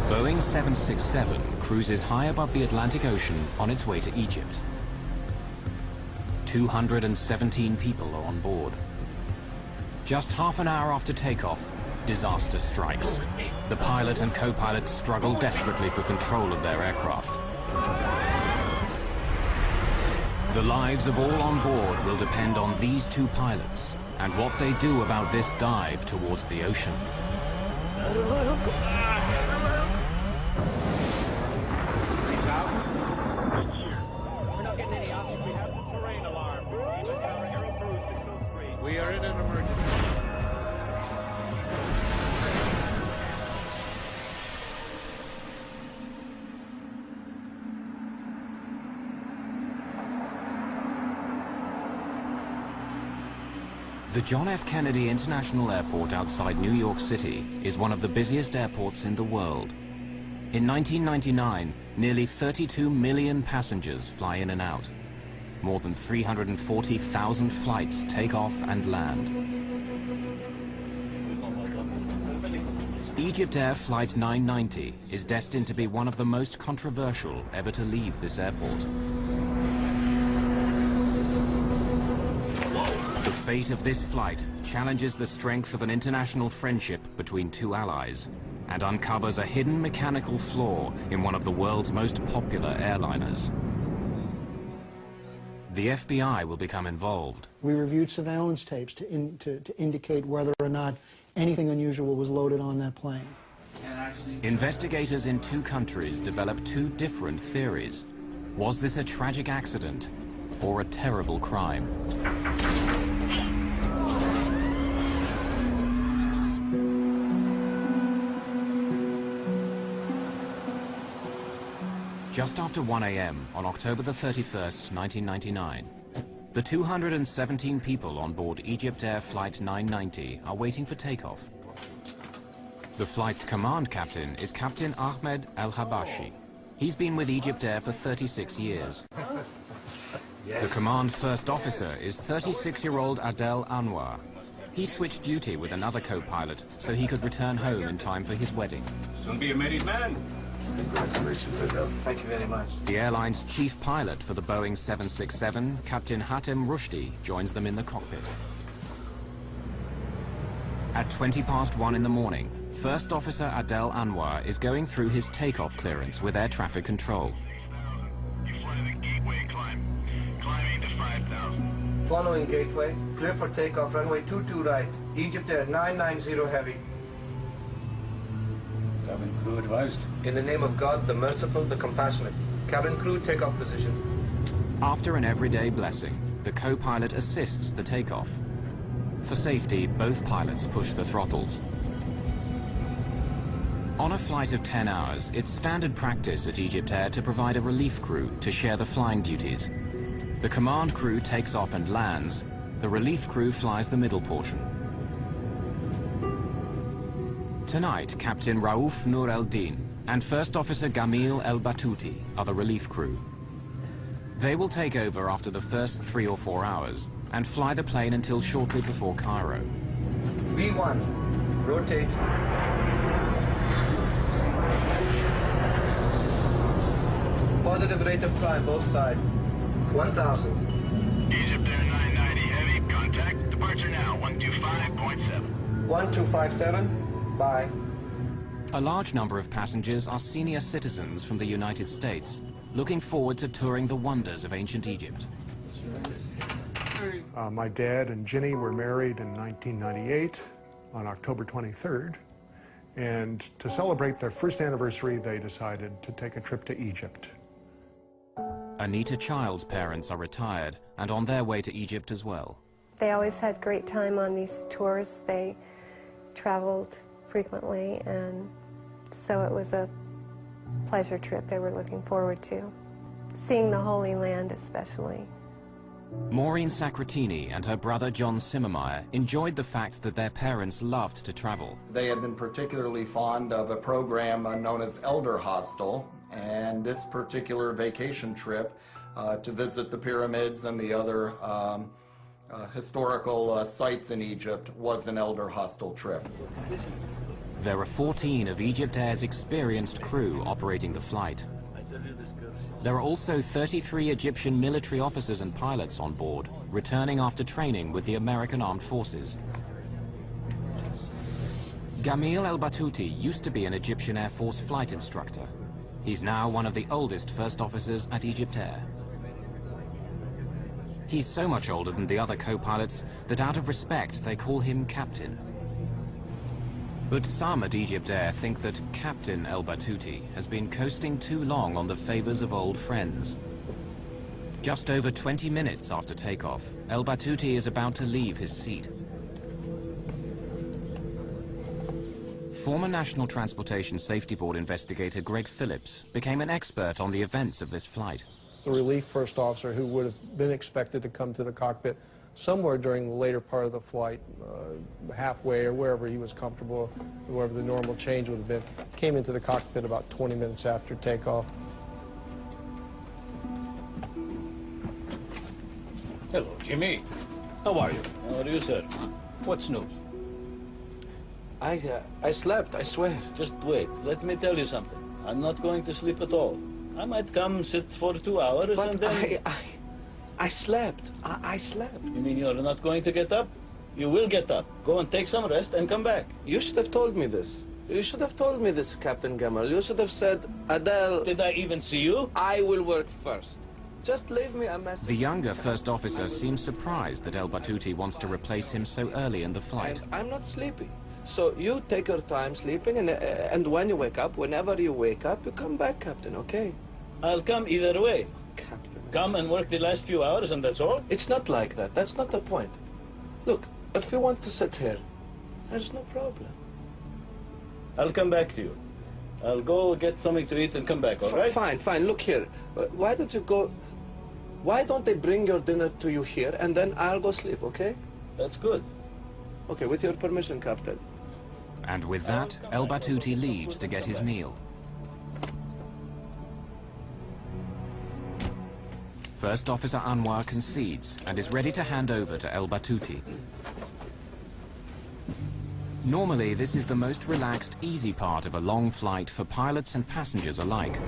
Boeing 767 cruises high above the Atlantic Ocean on its way to Egypt. 217 people are on board. Just half an hour after takeoff, disaster strikes. The pilot and co-pilot struggle desperately for control of their aircraft. The lives of all on board will depend on these two pilots and what they do about this dive towards the ocean. We're not getting any options. We have this terrain alarm. Aero Crew 603. We are in an emergency. The John F. Kennedy International Airport outside New York City is one of the busiest airports in the world. In 1999, nearly 32 million passengers fly in and out. More than 340,000 flights take off and land. Egypt Air Flight 990 is destined to be one of the most controversial ever to leave this airport. The fate of this flight challenges the strength of an international friendship between two allies and uncovers a hidden mechanical flaw in one of the world's most popular airliners. The FBI will become involved. We reviewed surveillance tapes to indicate whether or not anything unusual was loaded on that plane. Investigators in two countries developed two different theories. Was this a tragic accident or a terrible crime? Just after 1 a.m. on October the 31st, 1999, the 217 people on board Egypt Air Flight 990 are waiting for takeoff. The flight's command captain is Captain Ahmed El-Habashi. He's been with Egypt Air for 36 years. The command first officer is 36-year-old Adel Anwar. He switched duty with another co-pilot so he could return home in time for his wedding. Soon be a married man. Congratulations, Adel. Thank you very much. The airline's chief pilot for the Boeing 767, Captain Hatem Rushdie, joins them in the cockpit. At 1:20 in the morning, First Officer Adel Anwar is going through his takeoff clearance with air traffic control. You fly the gateway climb. Climbing to 5,000. Following gateway, clear for takeoff, runway 22 right. Egypt Air 990 heavy. Cabin crew advised. In the name of God, the merciful, the compassionate. Cabin crew, takeoff position. After an everyday blessing, the co-pilot assists the takeoff. For safety, both pilots push the throttles. On a flight of 10 hours, it's standard practice at Egypt Air to provide a relief crew to share the flying duties. The command crew takes off and lands. The relief crew flies the middle portion. Tonight, Captain Raouf Nur el-Din and First Officer Gamil el-Batouti are the relief crew. They will take over after the first 3 or 4 hours and fly the plane until shortly before Cairo. V1, rotate. Positive rate of climb, both sides. 1,000. Egypt Air 990 heavy. Contact. Departure now. 125.7. 1257. Bye. A large number of passengers are senior citizens from the United States, looking forward to touring the wonders of ancient Egypt. My dad and Ginny were married in 1998 on October 23rd, and to celebrate their first anniversary, they decided to take a trip to Egypt. Anita Child's parents are retired and on their way to Egypt as well. They always had great time on these tours. They traveled frequently, and so it was a pleasure trip they were looking forward to, seeing the Holy Land especially. Maureen Sacratini and her brother John Simmermeyer enjoyed the fact that their parents loved to travel. They had been particularly fond of a program known as Elder Hostel, and this particular vacation trip to visit the pyramids and the other historical sites in Egypt was an Elder Hostel trip. There are 14 of Egypt Air's experienced crew operating the flight. There are also 33 Egyptian military officers and pilots on board, returning after training with the American Armed Forces. Gamil El-Batouti used to be an Egyptian Air Force flight instructor. He's now one of the oldest first officers at Egypt Air. He's so much older than the other co-pilots that out of respect they call him Captain. But some at Egypt Air think that Captain El-Batouti has been coasting too long on the favors of old friends. Just over 20 minutes after takeoff, El-Batouti is about to leave his seat. Former National Transportation Safety Board investigator Greg Phillips became an expert on the events of this flight. The relief first officer, who would have been expected to come to the cockpit somewhere during the later part of the flight, halfway or wherever he was comfortable, wherever the normal change would have been, came into the cockpit about 20 minutes after takeoff. Hello, Jimmy. How are you? How are you, sir? What's new? I slept, I swear. Just wait. Let me tell you something. I'm not going to sleep at all. I might come sit for 2 hours But and then... I slept. I slept. You mean you're not going to get up? You will get up. Go and take some rest and come back. You should have told me this. You should have told me this, Captain Gamal. You should have said, Adele, Did I even see you? I will work first. Just leave me a message. The younger first officer seems surprised that El-Batouti wants to replace him so early in the flight. And I'm not sleepy. So you take your time sleeping, and when you wake up, whenever you wake up, you come back, Captain, okay? I'll come either way. Captain. Come and work the last few hours and that's all? It's not like that. That's not the point. Look, if you want to sit here, there's no problem. I'll come back to you. I'll go get something to eat and come back, all right? Fine, fine. Look here. Why don't you go... Why don't they bring your dinner to you here, and then I'll go sleep, okay? That's good. Okay, with your permission, Captain. And with that, El-Batouti leaves to get his meal. First Officer Anwar concedes and is ready to hand over to El-Batouti. Normally, this is the most relaxed, easy part of a long flight for pilots and passengers alike.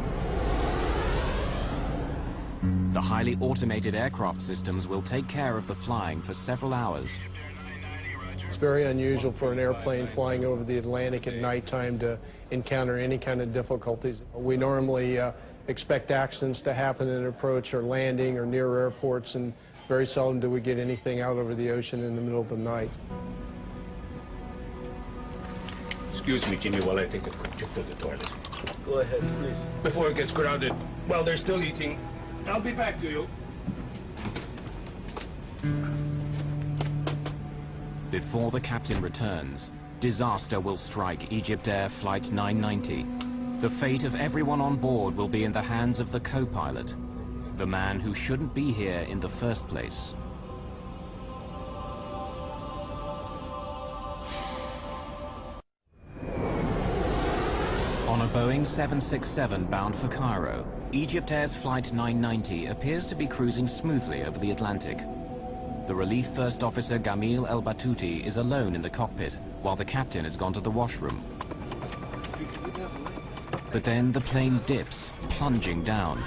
The highly automated aircraft systems will take care of the flying for several hours. It's very unusual for an airplane flying over the Atlantic at nighttime to encounter any kind of difficulties. We normally expect accidents to happen in approach or landing or near airports, and very seldom do we get anything out over the ocean in the middle of the night. Excuse me, Jimmy, while I take a quick trip to the toilet. Go ahead, please. Before it gets crowded, while they're still eating, I'll be back to you. Before the captain returns, disaster will strike Egypt Air Flight 990. The fate of everyone on board will be in the hands of the co-pilot, the man who shouldn't be here in the first place. On a Boeing 767 bound for Cairo, Egypt Air's Flight 990 appears to be cruising smoothly over the Atlantic. The relief first officer Gamil El-Batouti is alone in the cockpit, while the captain has gone to the washroom. But then the plane dips, plunging down.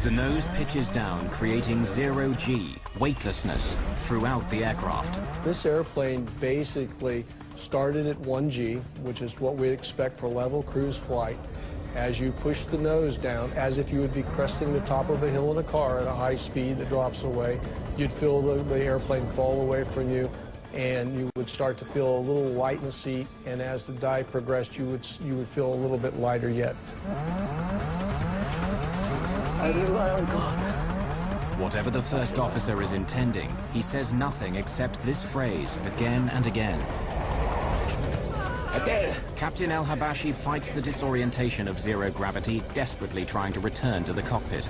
The nose pitches down, creating zero-G, weightlessness, throughout the aircraft. This airplane basically started at 1G, which is what we expect for level cruise flight. As you push the nose down, as if you would be cresting the top of a hill in a car at a high speed that drops away, you'd feel the airplane fall away from you, and you would start to feel a little light in the seat, and as the dive progressed, you would feel a little bit lighter yet. I rely on God. Whatever the first officer is intending, he says nothing except this phrase again and again. Captain El-Habashi fights the disorientation of zero gravity, desperately trying to return to the cockpit.